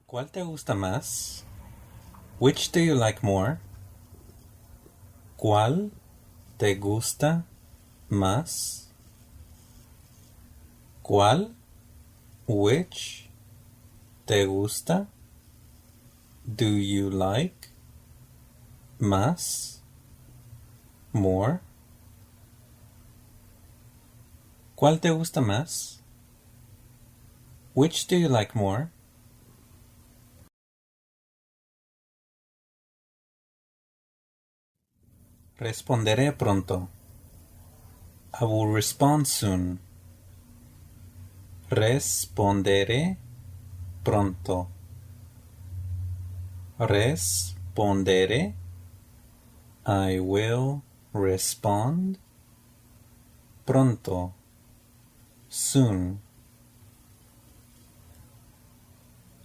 ¿Cuál te gusta más? Which do you like more? ¿Cuál te gusta más? ¿Cuál? Which te gusta? Do you like? Más? More? ¿Cuál te gusta más? Which do you like more? Responderé pronto. I will respond soon. Responderé pronto. Responderé. I will respond pronto. Soon.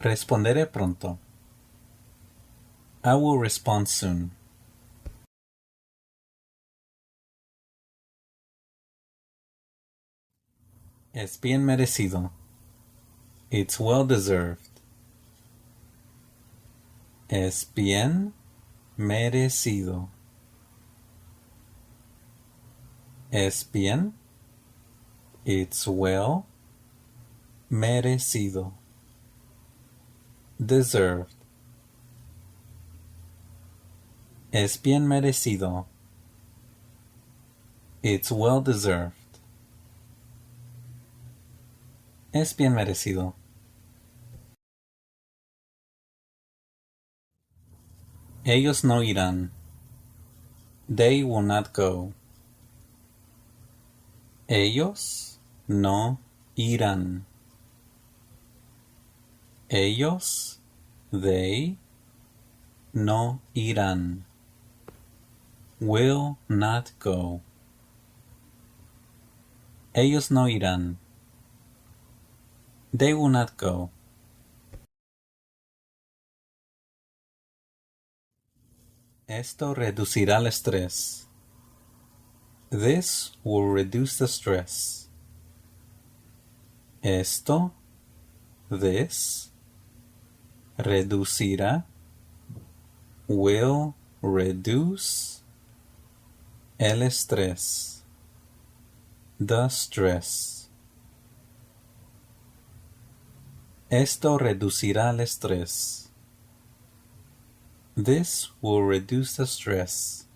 Responderé pronto. I will respond soon. Es bien merecido. It's well deserved. Es bien merecido. Es bien. It's well. Merecido. Deserved. Es bien merecido. It's well deserved. Es bien merecido. Ellos no irán. They will not go. Ellos no irán. Ellos, they, no irán. Will not go. Ellos no irán. They will not go. Esto reducirá el estrés. This will reduce the stress. Esto, this, reducirá, will reduce el estrés. The stress. Esto reducirá el estrés. This will reduce the stress.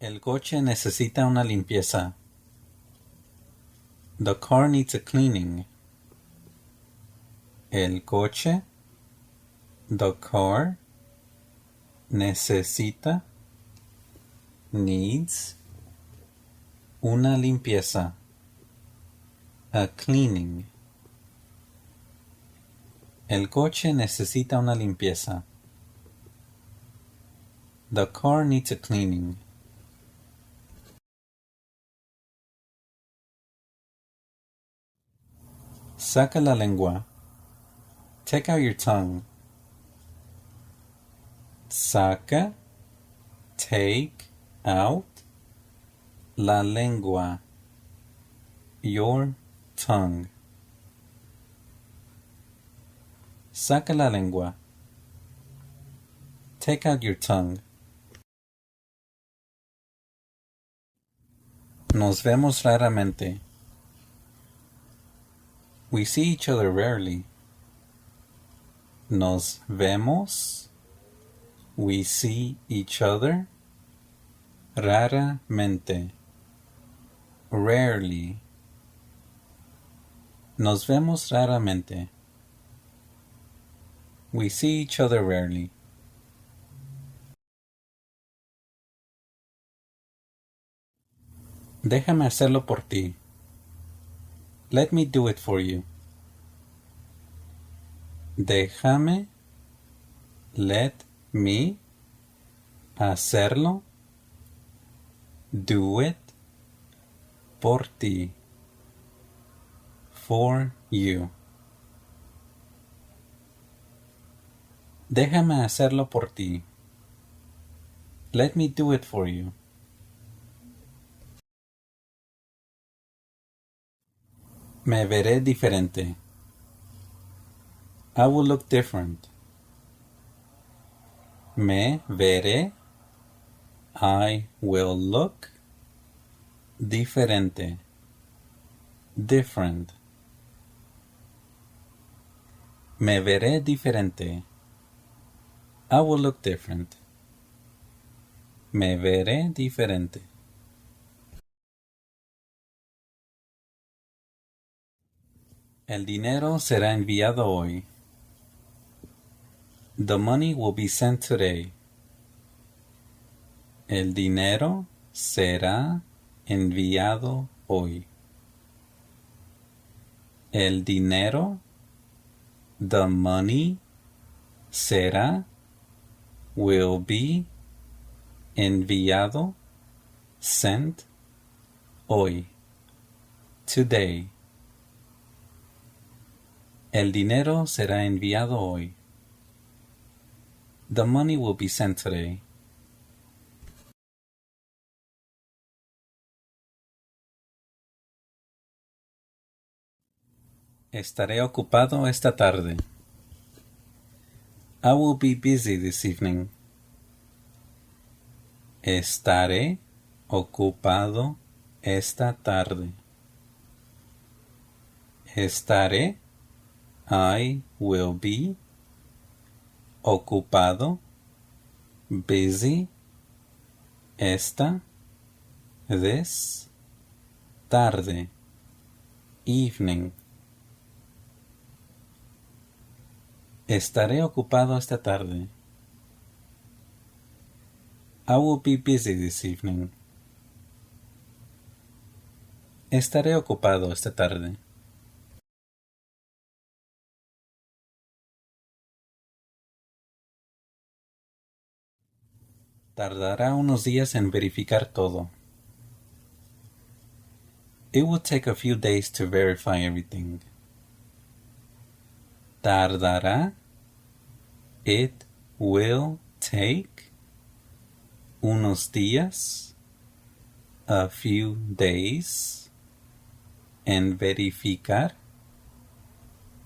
El coche necesita una limpieza. The car needs a cleaning. El coche, the car, necesita, needs, una limpieza. A cleaning. El coche necesita una limpieza. The car needs a cleaning. Saca la lengua. Take out your tongue. Saca, take out, la lengua. Your tongue. Saca la lengua. Take out your tongue. Nos vemos raramente. We see each other rarely. Nos vemos. We see each other. Raramente. Rarely. Nos vemos raramente. We see each other rarely. Déjame hacerlo por ti. Let me do it for you. Déjame, let me, hacerlo, do it, por ti, for you. Déjame hacerlo por ti. Let me do it for you. Me veré diferente. I will look different. Me veré. I will look diferente. Different. Me veré diferente. I will look different. Me veré diferente. El dinero será enviado hoy. The money will be sent today. El dinero será enviado hoy. El dinero, the money, será, will be, enviado, sent, hoy, today. El dinero será enviado hoy. The money will be sent today. Estaré ocupado esta tarde. I will be busy this evening. Estaré ocupado esta tarde. Estaré, I will be, ocupado, busy, esta, this, tarde, evening. Estaré ocupado esta tarde. I will be busy this evening. Estaré ocupado esta tarde. Tardará unos días en verificar todo. It will take a few days to verify everything. Tardará. It will take unos días, a few days, en verificar,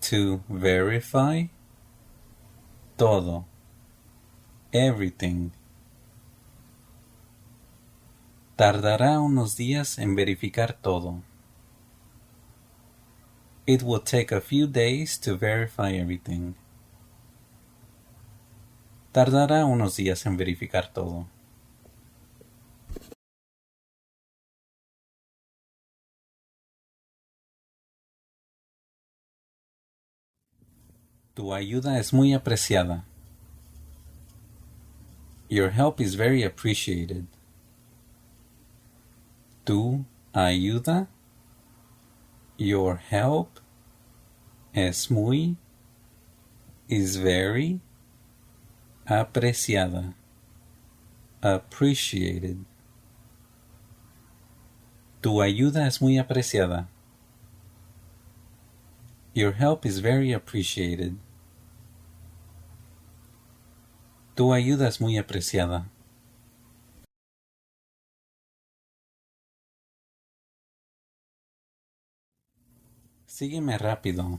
to verify, todo, everything. Tardará unos días en verificar todo. It will take a few days to verify everything. Tardará unos días en verificar todo. Tu ayuda es muy apreciada. Your help is very appreciated. Tu ayuda, your help, es muy, is very, apreciada, appreciated. Tu ayuda es muy apreciada. Your help is very appreciated. Tu ayuda es muy apreciada. Sígueme rápido.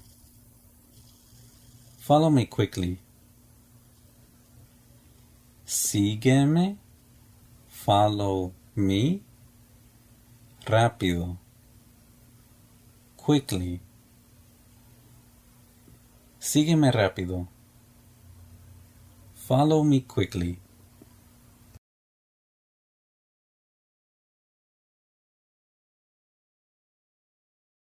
Follow me quickly. Sígueme, follow me, rápido, quickly. Sígueme rápido. Follow me quickly.